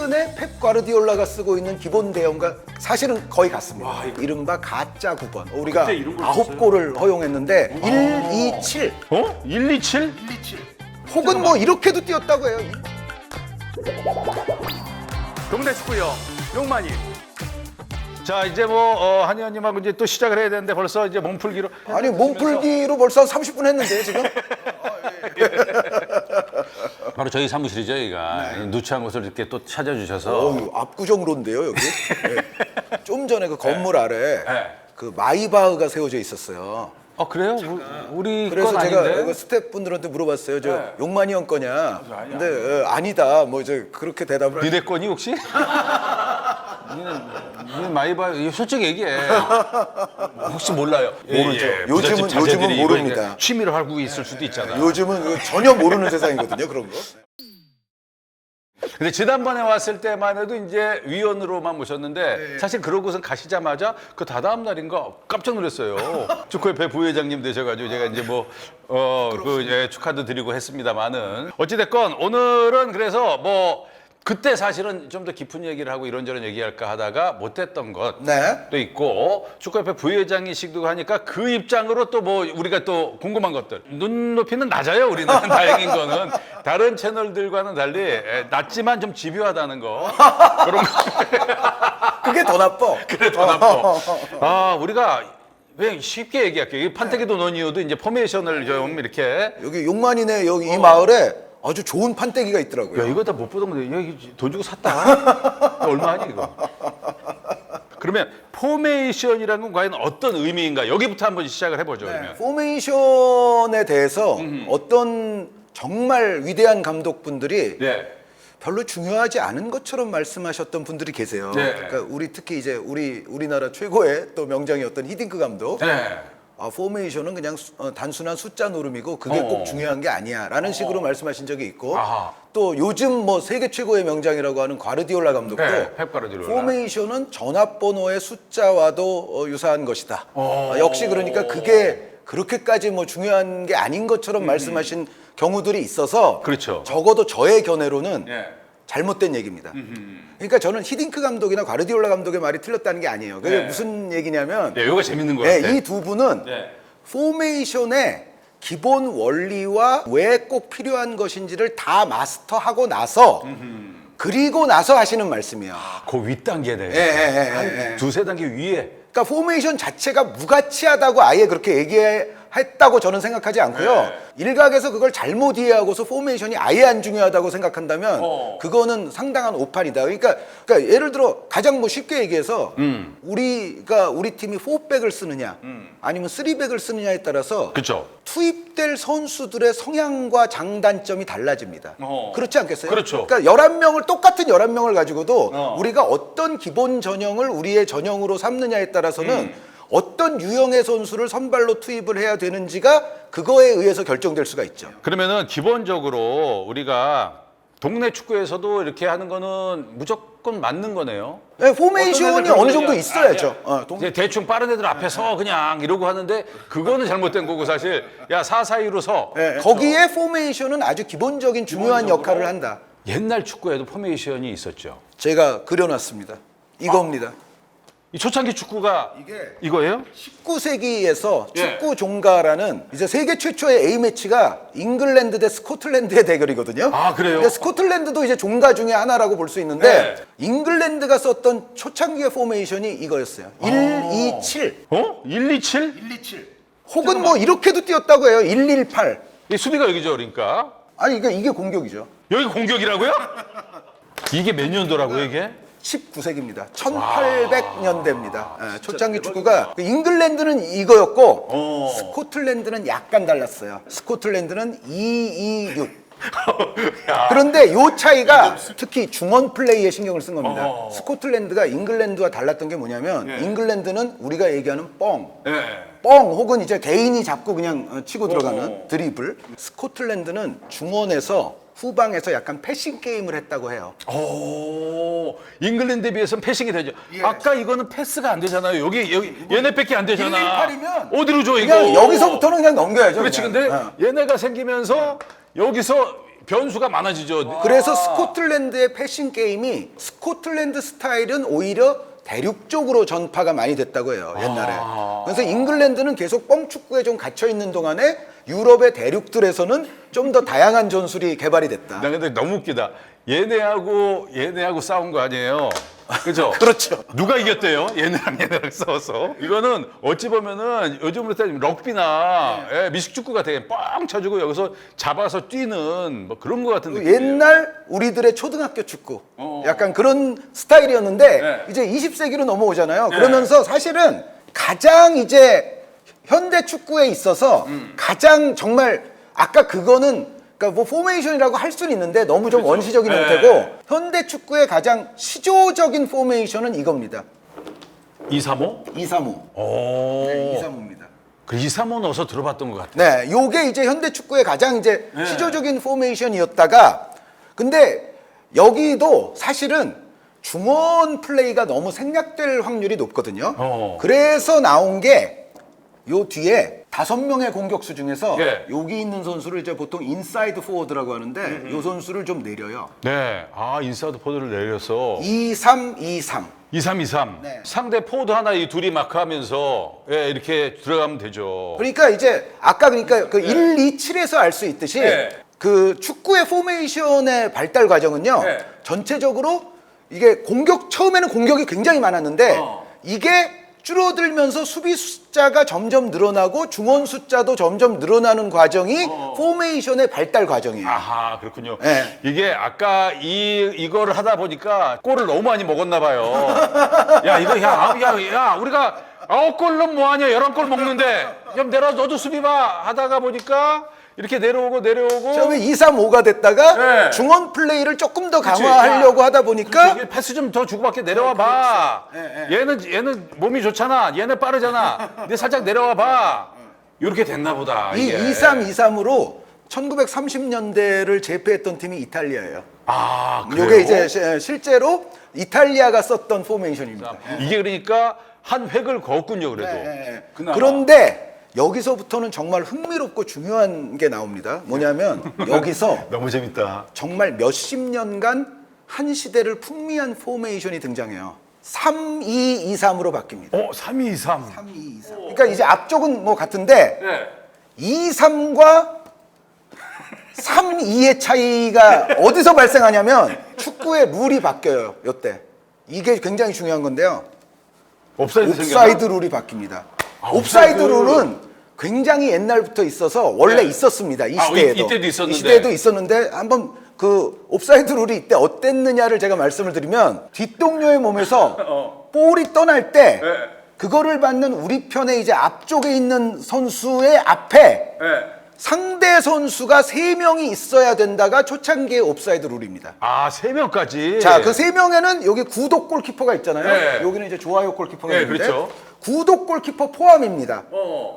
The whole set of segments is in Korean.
시즌에 펩 과르디올라가 쓰고 있는 기본 대형과 사실은 거의 같습니다. 와, 이거- 이른바 가짜 9번. 우리가 그때 이런 걸 9골을 허용했는데 1, 2, 7 어? 127? 혹은 뭐 이렇게도 뛰었다고 해요. 동네 축구요. 용만이. 자 이제 뭐 한희 의원님하고 이제 또 시작을 해야 되는데 벌써 이제 몸풀기로. 아니 몸풀기로 벌써 한 30분 했는데요 지금? 바로 저희 사무실이죠, 여기가. 누추한 곳을 이렇게 또 찾아주셔서. 어우, 압구정로인데요 여기. 네. 좀 전에 그 건물 아래 네. 그 마이바흐가 세워져 있었어요. 그래요? 우리 그래서 건 제가 아닌데? 그 스태프분들한테 물어봤어요. 저 네. 용만이 형 거냐? 아니야. 근데 아니다. 뭐 이제 그렇게 대답을. 니네 거니 혹시? 니는 많이 봐. 솔직히 얘기해. 혹시 몰라요? 모르죠. 요즘은- 부잣집 요즘은 자제들이 이거 모릅니다. 이제 취미로 하고 있을 수도 있잖아. 요즘은 전혀 모르는 세상이거든요 그런 거. 근데 지난번에 왔을 때만 해도 이제 위원으로만 모셨는데 사실 그러고선 가시자마자 그 다다음 날인가 깜짝 놀랐어요. 축구협회 부회장님 되셔가지고 제가 이제 축하도 드리고 했습니다만은 어찌됐건 오늘은 그래서 뭐 그때 사실은 좀 더 깊은 얘기를 하고 이런저런 얘기할까 하다가 못했던 것도 네. 있고 축구협회 부회장이시기도 하니까 그 입장으로 또 뭐 우리가 또 궁금한 것들 눈높이는 낮아요 우리는 다행인 거는 다른 채널들과는 달리 낮지만 좀 집요하다는 거 그런 거 그게 더 나빠. 그래 더 나빠. 우리가 그냥 쉽게 얘기할게요. 이 판때기도 논이어도 이제 포메이션을 좀 이렇게 여기 용만이네 여기 이 마을에 아주 좋은 판때기가 있더라고요. 야 이거 다 못 보던 건데 여기 돈 주고 샀다. 얼마 하니 이거? 그러면 포메이션이라는 건 과연 어떤 의미인가? 여기부터 한번 시작을 해보죠. 그러면. 포메이션에 대해서 어떤 정말 위대한 감독분들이 네. 별로 중요하지 않은 것처럼 말씀하셨던 분들이 계세요. 네. 그러니까 우리 특히 이제 우리나라 최고의 또 명장이었던 히딩크 감독. 네. 포메이션은 그냥 단순한 숫자 노름이고 그게 꼭 중요한 게 아니야라는 식으로 말씀하신 적이 있고 아하. 또 요즘 뭐 세계 최고의 명장이라고 하는 과르디올라 감독도 네, 펩 과르디올라. 포메이션은 전화번호의 숫자와도 유사한 것이다. 역시 그러니까 그게 그렇게까지 뭐 중요한 게 아닌 것처럼 말씀하신 경우들이 있어서 그렇죠. 적어도 저의 견해로는 네. 잘못된 얘기입니다. 그러니까 저는 히딩크 감독이나 과르디올라 감독의 말이 틀렸다는 게 아니에요. 그게 네. 무슨 얘기냐면 네, 이거 재밌는 거 같아. 이 두 분은 네. 포메이션의 기본 원리와 왜 꼭 필요한 것인지를 다 마스터하고 나서 그리고 나서 하시는 말씀이에요. 그 윗단계네. 예. 두세 단계 위에. 그러니까 포메이션 자체가 무가치하다고 아예 그렇게 얘기했다고 저는 생각하지 않고요. 네. 일각에서 그걸 잘못 이해하고서 포메이션이 아예 안 중요하다고 생각한다면 그거는 상당한 오판이다. 그러니까 예를 들어 가장 뭐 쉽게 얘기해서 우리 팀이 4백을 쓰느냐 아니면 3백을 쓰느냐에 따라서 그렇죠. 투입될 선수들의 성향과 장단점이 달라집니다. 그렇지 않겠어요? 그렇죠. 그러니까 11명을 똑같은 11명을 가지고도 우리가 어떤 기본 전형을 우리의 전형으로 삼느냐에 따라서는 어떤 유형의 선수를 선발로 투입을 해야 되는지가 그거에 의해서 결정될 수가 있죠. 그러면은 기본적으로 우리가 동네 축구에서도 이렇게 하는 거는 무조건 맞는 거네요. 네, 포메이션이 어떤 애들 어느 그런 정도 거냐. 있어야죠. 이제 대충 빠른 애들 앞에서 그냥 이러고 하는데 그거는 잘못된 거고 사실 야 4-4-2로 서 네, 거기에 포메이션은 아주 기본적인 중요한 역할을 한다. 옛날 축구에도 포메이션이 있었죠. 제가 그려놨습니다. 이겁니다. 이 초창기 축구가 이거예요? 19세기에서 예. 축구 종가라는 이제 세계 최초의 A매치가 잉글랜드 대 스코틀랜드의 대결이거든요. 아, 그래요? 근데 스코틀랜드도 이제 종가 중에 하나라고 볼 수 있는데 네. 잉글랜드가 썼던 초창기의 포메이션이 이거였어요. 1-2-7 127? 혹은 뭐 이렇게도 뛰었다고 해요. 1-1-8 이 수비가 여기죠, 그러니까. 아니 그러니까 이게 공격이죠. 여기 공격이라고요? 이게 몇 년도라고요, 이게? 19세기입니다. 1800년대입니다. 초창기 축구가 잉글랜드는 이거였고 스코틀랜드는 약간 달랐어요. 스코틀랜드는 2-2-6. 그런데 요 차이가 특히 중원 플레이에 신경을 쓴 겁니다. 스코틀랜드가 잉글랜드와 달랐던 게 뭐냐면 잉글랜드는 우리가 얘기하는 뻥 혹은 이제 개인이 잡고 그냥 치고 들어가는 드리블. 스코틀랜드는 중원에서 후방에서 약간 패싱 게임을 했다고 해요. 오, 잉글랜드에 비해서는 패싱이 되죠. 아까 이거는 패스가 안 되잖아요. 여기 얘네밖에 안 되잖아. 1-1-8이면 어디로 줘 이거? 그냥 여기서부터는 그냥 넘겨야죠. 그렇지. 그냥. 근데 얘네가 생기면서 여기서 변수가 많아지죠. 그래서 스코틀랜드의 패싱 게임이 스코틀랜드 스타일은 오히려 대륙 쪽으로 전파가 많이 됐다고 해요, 옛날에. 그래서 잉글랜드는 계속 뻥축구에 좀 갇혀 있는 동안에 유럽의 대륙들에서는 좀 더 다양한 전술이 개발이 됐다. 나 근데 너무 웃기다. 얘네하고 싸운 거 아니에요? 그죠? 그렇죠. 누가 이겼대요? 얘네랑 싸워서. 이거는 어찌 보면은 요즘으로 따지면 럭비나 예, 미식축구가 되게 뻥 쳐주고 여기서 잡아서 뛰는 뭐 그런 거 같은 느낌. 옛날 우리들의 초등학교 축구 약간 그런 스타일이었는데 네. 이제 20세기로 넘어오잖아요. 그러면서 사실은 가장 이제 현대 축구에 있어서 가장 정말 아까 그거는 그러니까 뭐 포메이션이라고 할 수는 있는데 너무 좀 원시적인 형태고 현대 축구의 가장 시조적인 포메이션은 이겁니다. 235? 235. 오. 네, 235입니다. 그 235는 어서 들어봤던 것 같아. 네, 요게 이제 현대 축구의 가장 이제 시조적인 포메이션이었다가 근데 여기도 사실은 중원 플레이가 너무 생략될 확률이 높거든요. 그래서 나온 게 요 뒤에 5명의 공격수 중에서 예. 여기 있는 선수를 이제 보통 인사이드 포워드라고 하는데 요 선수를 좀 내려요. 네. 아, 인사이드 포드를 내려서 2-3-2-3. 2-3-2-3. 네. 상대 포드 하나 이 둘이 마크하면서 예, 이렇게 들어가면 되죠. 그러니까 이제 아까 그러니까 그 1-2-7에서 알 수 있듯이 네. 그 축구의 포메이션의 발달 과정은요. 네. 전체적으로 이게 처음에는 공격이 굉장히 많았는데 이게 줄어들면서 수비 숫자가 점점 늘어나고 중원 숫자도 점점 늘어나는 과정이 포메이션의 발달 과정이에요. 아하, 그렇군요. 네. 이게 아까 이거를 하다 보니까 골을 너무 많이 먹었나 봐요. 야, 이거 야, 우리가 9골 뭐하냐? 11골 먹는데 좀 내려 너도 수비 봐 하다가 보니까 이렇게 내려오고 처음에 2-3-5가 됐다가 네. 중원 플레이를 조금 더 강화하려고 하다 보니까 이게 패스 좀 더 주고받게 내려와 봐. 얘는 몸이 좋잖아. 얘는 빠르잖아. 근데 살짝 내려와 봐. 이렇게 됐나 보다. 이 이게. 2-3-2-3으로 1930년대를 제패했던 팀이 이탈리아예요. 아, 그래요? 이게 이제 실제로 이탈리아가 썼던 포메이션입니다. 이게 그러니까 한 획을 그었군요, 그래도. 그나마. 그런데 여기서부터는 정말 흥미롭고 중요한 게 나옵니다. 뭐냐면 여기서 너무 재밌다. 정말 몇십 년간 한 시대를 풍미한 포메이션이 등장해요. 3-2-2-3으로 바뀝니다. 3-2-3. 3-2-2-3. 그러니까 이제 앞쪽은 뭐 같은데 2-3과 3-2의 차이가 어디서 발생하냐면 축구의 룰이 바뀌어요. 요때. 이게 굉장히 중요한 건데요. 옵사이드 룰이 바뀝니다. 옵사이드 룰은 굉장히 옛날부터 있어서 원래 있었습니다. 이 시대에도. 이때도 있었는데. 이 시대에도 있었는데 한번 그 옵사이드 룰이 이때 어땠느냐를 제가 말씀을 드리면 뒷동료의 몸에서 볼이 떠날 때 그거를 받는 우리 편의 이제 앞쪽에 있는 선수의 앞에 상대 선수가 3명이 있어야 된다가 초창기의 옵사이드 룰입니다. 아, 3명까지. 자, 그 3명에는 여기 구독 골키퍼가 있잖아요. 네. 여기는 이제 좋아요 골키퍼가 네, 있는데 그렇죠. 구독 골키퍼 포함입니다.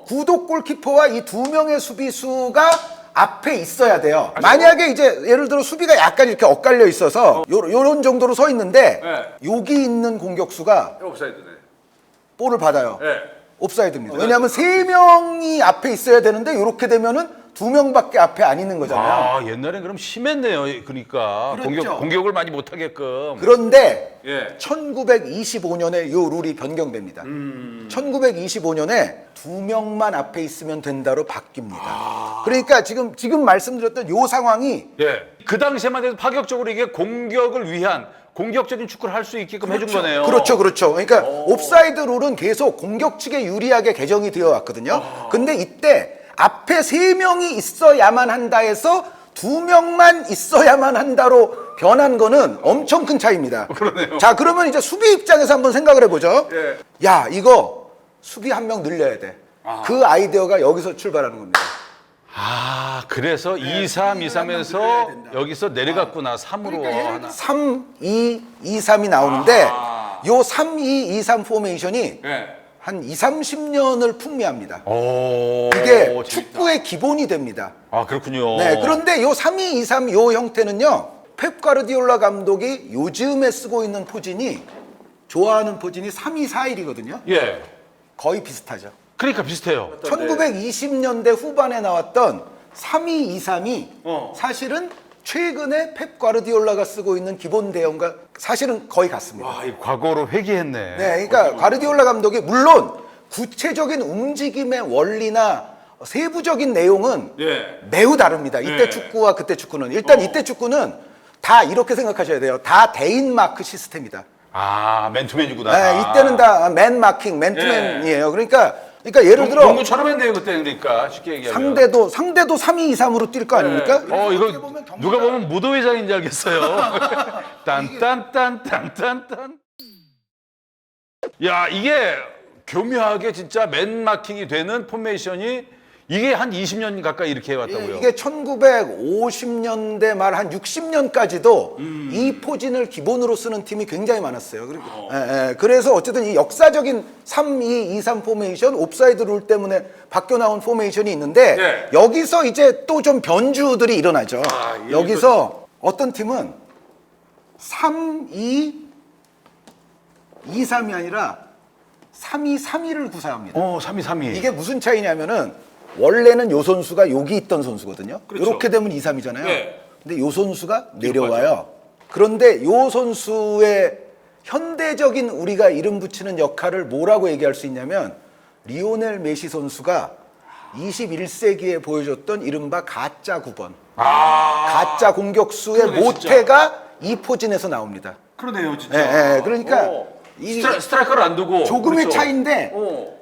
구독 골키퍼와 이 2명의 수비수가 앞에 있어야 돼요. 만약에 이제 예를 들어 수비가 약간 이렇게 엇갈려 있어서 요런 정도로 서 있는데 여기 있는 공격수가 옵사이드네. 볼을 받아요. 네. 옵사이드입니다. 왜냐하면 3명이 앞에 있어야 되는데 이렇게 되면은 2명밖에 앞에 안 있는 거잖아요. 아, 옛날엔 그럼 심했네요. 그러니까 그렇죠. 공격을 많이 못 하게끔. 그런데 예. 1925년에 이 룰이 변경됩니다. 1925년에 2명만 앞에 있으면 된다로 바뀝니다. 그러니까 지금 말씀드렸던 이 상황이 예. 그 당시에만 해도 파격적으로 이게 공격을 위한 공격적인 축구를 할 수 있게끔 해준 거네요. 그렇죠. 그러니까 옵사이드 룰은 계속 공격 측에 유리하게 개정이 되어 왔거든요. 근데 이때 앞에 3명이 있어야만 한다 해서 2명만 있어야만 한다로 변한 거는 엄청 큰 차이입니다. 그러네요. 자, 그러면 이제 수비 입장에서 한번 생각을 해보죠. 야, 이거 수비 1명 늘려야 돼. 그 아이디어가 여기서 출발하는 겁니다. 아, 그래서 2-3-2-3에서 여기서 내려갔구나. 3으로 하나. 3-2-2-3이 나오는데 요 3-2-2-3 포메이션이 한 20-30년을 풍미합니다. 오, 이게 재밌다. 축구의 기본이 됩니다. 아, 그렇군요. 네, 그런데 요 3-2-2-3 요 형태는요. 펩 가르디올라 감독이 요즘에 쓰고 있는 포진이 좋아하는 포진이 3-2-4-1이거든요. 예. 거의 비슷하죠. 그러니까 비슷해요. 1920년대 후반에 나왔던 3-2-2-3이 사실은 최근에 펩 과르디올라가 쓰고 있는 기본 대응과 사실은 거의 같습니다. 와, 이 과거로 회귀했네. 네, 그러니까 과르디올라 감독이 물론 구체적인 움직임의 원리나 세부적인 내용은 예. 매우 다릅니다. 이때 예. 축구와 그때 축구는. 일단 이때 축구는 다 이렇게 생각하셔야 돼요. 다 대인 마크 시스템이다. 아, 맨투맨이구나. 네, 이때는 다 맨 마킹, 맨투맨이에요. 그러니까 예를 들어 농구처럼 했네요, 그때. 그러니까 쉽게 얘기하면. 상대도 3-2, 2-3으로 뛸 거 아닙니까? 이거 누가 보면 무도회장인 줄 알겠어요. 딴딴딴딴딴딴. 야, 이게 교묘하게 진짜 맨 마킹이 되는 포메이션이 이게 한 20년 가까이 이렇게 해왔다고요. 이게 1950년대 말 한 60년까지도 이 포진을 기본으로 쓰는 팀이 굉장히 많았어요. 그래서 어쨌든 이 역사적인 3-2-2-3 포메이션, 옵사이드 룰 때문에 바뀌어 나온 포메이션이 있는데 네. 여기서 이제 또 좀 변주들이 일어나죠. 여기서 어떤 팀은 3-2-2-3이 아니라 3-2-3-1을 구사합니다. 3-2-3-2. 이게 무슨 차이냐면은 원래는 요 선수가 여기 있던 선수거든요. 그렇죠. 이렇게 되면 2-3이잖아요. 네. 근데 요 선수가 내려와요. 그런데 요 선수의 현대적인 우리가 이름 붙이는 역할을 뭐라고 얘기할 수 있냐면 리오넬 메시 선수가 21세기에 보여줬던 이른바 가짜 9번. 가짜 공격수의 그러네, 모태가 이 포진에서 나옵니다. 그러네요, 진짜. 그러니까 스트라이커를 안 두고. 조금의 그렇죠. 차이인데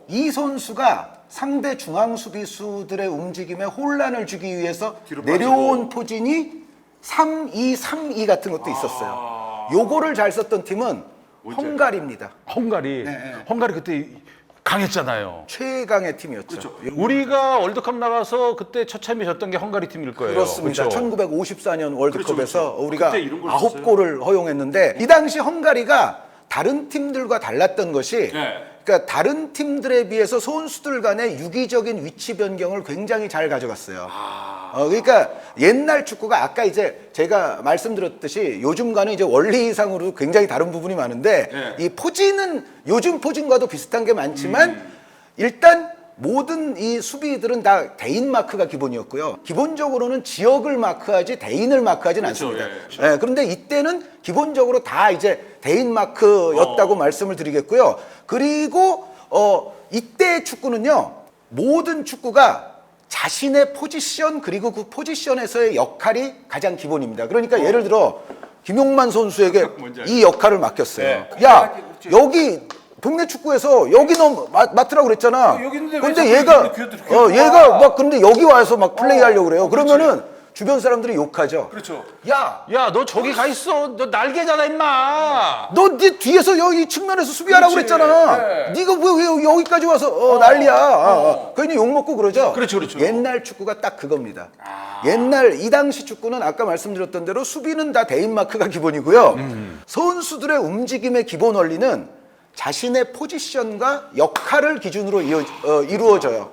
이 선수가 상대 중앙 수비수들의 움직임에 혼란을 주기 위해서 내려온 포진이 3-2-3-2 같은 것도 있었어요. 요거를 잘 썼던 팀은 헝가리입니다. 헝가리. 헝가리 그때 강했잖아요. 최강의 팀이었죠. 그렇죠. 우리가 월드컵 나가서 그때 처참히 졌던 게 헝가리 팀일 거예요. 그렇습니다. 그렇죠? 1954년 월드컵에서 그렇죠. 우리가 그때 이런 걸 9골을 허용했는데 이 당시 헝가리가 다른 팀들과 달랐던 것이 네. 그러니까 다른 팀들에 비해서 선수들 간의 유기적인 위치 변경을 굉장히 잘 가져갔어요. 그러니까 옛날 축구가 아까 이제 제가 말씀드렸듯이 요즘과는 이제 원리상으로 굉장히 다른 부분이 많은데 네. 이 포진은 요즘 포진과도 비슷한 게 많지만 일단 모든 이 수비들은 다 대인 마크가 기본이었고요. 기본적으로는 지역을 마크하지 대인을 마크하지는 않습니다. 그런데 이때는 기본적으로 다 이제 대인 마크였다고 말씀을 드리겠고요. 그리고 이때의 축구는요. 모든 축구가 자신의 포지션 그리고 그 포지션에서의 역할이 가장 기본입니다. 그러니까 예를 들어 김용만 선수에게 이 역할을 맡겼어요. 야, 여기 동네 축구에서 여기 너 맡으라고 그랬잖아. 여기 있는데 왜 근데 자꾸 얘가 귀엽더라. 얘가 막 근데 여기 와서 막 플레이하려고 그래요. 그러면은 주변 사람들이 욕하죠. 그렇죠. 야, 야, 너 저기 가 있어. 너 날개잖아, 임마. 너 네 뒤에서 여기 측면에서 수비하라고 그렇지. 그랬잖아. 네. 네가 왜 여기까지 와서 난리야. 괜히 욕 먹고 그러죠. 그렇죠. 옛날 축구가 딱 그겁니다. 옛날 이 당시 축구는 아까 말씀드렸던 대로 수비는 다 대인 마크가 기본이고요. 선수들의 움직임의 기본 원리는 자신의 포지션과 역할을 기준으로 이루어져요.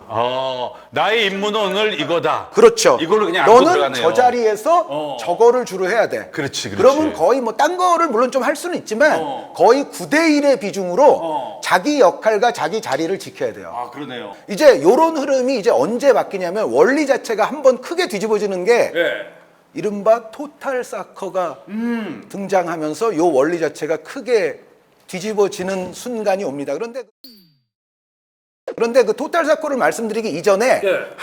나의 임무는 오늘 이거다. 그렇죠. 이걸로 그냥 안고 너는 들어가네요. 저 자리에서 저거를 주로 해야 돼. 그렇지. 그러면 거의 뭐 딴 거를 물론 좀 할 수는 있지만 거의 9대1의 비중으로 자기 역할과 자기 자리를 지켜야 돼요. 그러네요. 이제 요런 흐름이 이제 언제 바뀌냐면 원리 자체가 한번 크게 뒤집어지는 게 이른바 토탈 사커가 등장하면서 요 원리 자체가 크게 뒤집어지는 순간이 옵니다. 그런데 그 토탈 사커를 말씀드리기 이전에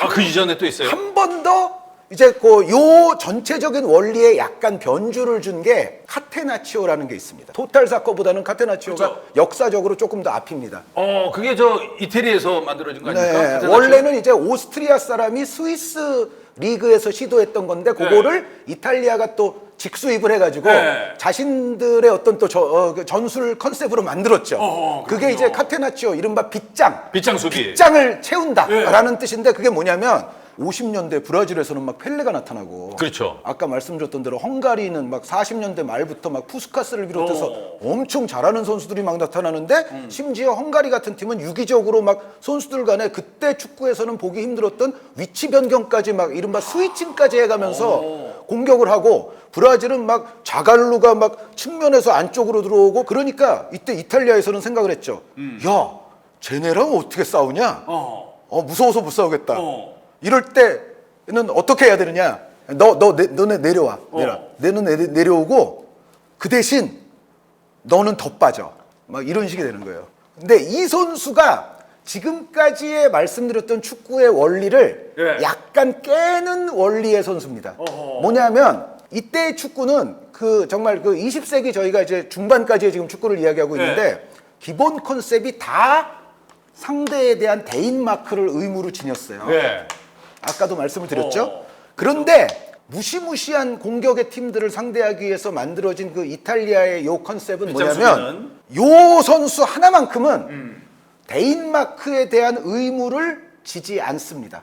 그 이전에 또 있어요? 한 번 더 이제 요 전체적인 원리에 약간 변주를 준 게 카테나치오라는 게 있습니다. 토탈 사커보다는 카테나치오가 그렇죠. 역사적으로 조금 더 앞입니다. 그게 저 이태리에서 만들어진 거 아닙니까? 네, 카테나치오? 원래는 이제 오스트리아 사람이 스위스 리그에서 시도했던 건데 그거를 이탈리아가 또 직수입을 해가지고 자신들의 어떤 또 전술 컨셉으로 만들었죠. 그게 이제 카테나치오 이른바 빗장 수비. 빗장을 채운다라는 뜻인데 그게 뭐냐면 50년대 브라질에서는 막 펠레가 나타나고 그렇죠. 아까 말씀드렸던 대로 헝가리는 막 40년대 말부터 막 푸스카스를 비롯해서 엄청 잘하는 선수들이 막 나타나는데 심지어 헝가리 같은 팀은 유기적으로 막 선수들 간에 그때 축구에서는 보기 힘들었던 위치 변경까지 막 이른바 스위칭까지 해가면서 공격을 하고 브라질은 막 자갈루가 막 측면에서 안쪽으로 들어오고 그러니까 이때 이탈리아에서는 생각을 했죠. 야, 쟤네랑 어떻게 싸우냐? 무서워서 못 싸우겠다. 이럴 때는 어떻게 해야 되느냐? 너네 내려와. 너는 내려오고 그 대신 너는 더 빠져. 막 이런 식이 되는 거예요. 근데 이 선수가 지금까지의 말씀드렸던 축구의 원리를 예. 약간 깨는 원리의 선수입니다. 뭐냐면 이때의 축구는 그 정말 그 20세기 저희가 이제 중반까지의 지금 축구를 이야기하고 있는데 기본 컨셉이 다 상대에 대한 대인 마크를 의무로 지녔어요. 네. 아까도 말씀을 드렸죠. 그런데 무시무시한 공격의 팀들을 상대하기 위해서 만들어진 그 이탈리아의 요 컨셉은 뭐냐면 요 선수 하나만큼은 대인 마크에 대한 의무를 지지 않습니다.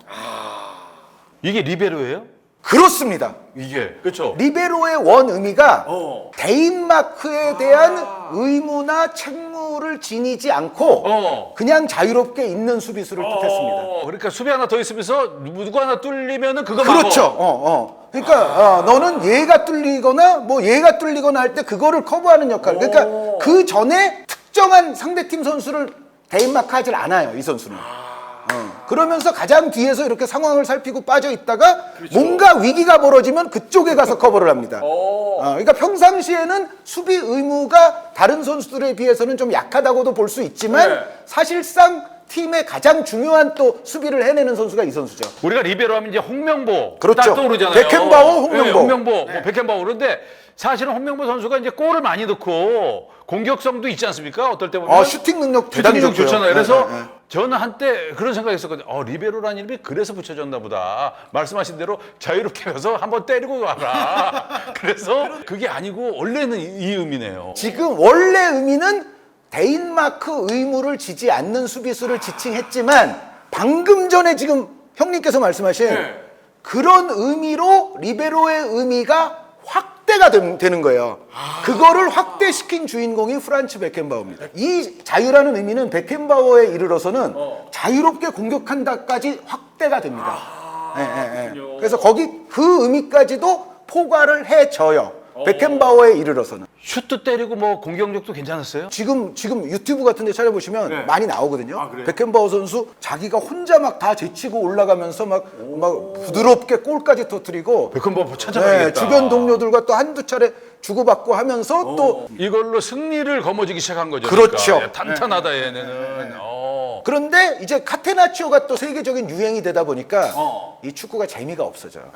이게 리베로예요? 그렇습니다. 이게 그렇죠. 리베로의 원 의미가 대인 마크에 대한 의무나 책무를 지니지 않고 그냥 자유롭게 있는 수비수를 뜻했습니다. 그러니까 수비 하나 더 있으면서 누구 하나 뚫리면은 그거 그렇죠. 그러니까 너는 얘가 뚫리거나 뭐 얘가 뚫리거나 할 때 그거를 커버하는 역할. 그러니까 그 전에 특정한 상대팀 선수를 대인 마크 하질 않아요, 이 선수는. 그러면서 가장 뒤에서 이렇게 상황을 살피고 빠져 있다가 뭔가 위기가 벌어지면 그쪽에 가서 커버를 합니다. 그러니까 평상시에는 수비 의무가 다른 선수들에 비해서는 좀 약하다고도 볼 수 있지만 사실상 팀의 가장 중요한 또 수비를 해내는 선수가 이 선수죠. 우리가 리베로 하면 이제 홍명보 그렇죠. 딱 떠오르잖아요. 베켄바워, 홍명보. 네, 홍명보, 뭐 베켄바워. 그런데 사실은 홍명보 선수가 이제 골을 많이 넣고 공격성도 있지 않습니까? 어떨 때 보면 슈팅 능력 대단히 슈팅 좋고요. 좋잖아요. 그래서 네. 저는 한때 그런 생각했었거든요. 리베로라는 이름이 그래서 붙여졌나 보다. 말씀하신 대로 자유롭게 가서 한번 때리고 와라. 그래서 그게 아니고 원래는 이 의미네요. 지금 원래 의미는 대인 마크 의무를 지지 않는 수비수를 지칭했지만 방금 전에 지금 형님께서 말씀하신 그런 의미로 리베로의 의미가 확대가 되는 거예요. 그거를 확대시킨 주인공이 프란츠 베켄바워입니다. 이 자유라는 의미는 베켄바워에 이르러서는 자유롭게 공격한다까지 확대가 됩니다. 그래서 거기 그 의미까지도 포괄을 해줘요. 베켄바워에 이르러서는. 슛도 때리고 뭐 공격력도 괜찮았어요? 지금 유튜브 같은 데 찾아보시면 많이 나오거든요. 베켄바워 선수 자기가 혼자 막 다 제치고 올라가면서 막 부드럽게 골까지 터뜨리고 베켄바워 찾아봐야겠다. 주변 동료들과 또 한두 차례 주고받고 하면서 또 이걸로 승리를 거머쥐기 시작한 거죠. 그렇죠. 그러니까. 탄탄하다 얘네는. 그런데 이제 카테나치오가 또 세계적인 유행이 되다 보니까 이 축구가 재미가 없어져요.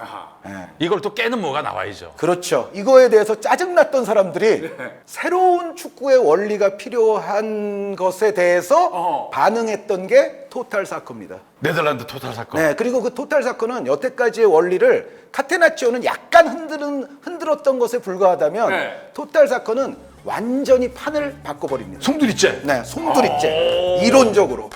이걸 또 깨는 뭐가 나와야죠. 그렇죠. 이거에 대해서 짜증났던 사람들이 새로운 축구의 원리가 필요한 것에 대해서 반응했던 게 토탈 사커입니다. 네덜란드 토탈 사건. 네, 그리고 그 토탈 사커는 여태까지의 원리를 카테나치오는 약간 흔들었던 것에 불과하다면 토탈 사커는 완전히 판을 바꿔버립니다. 송두리째. 네, 송두리째. 이론적으로.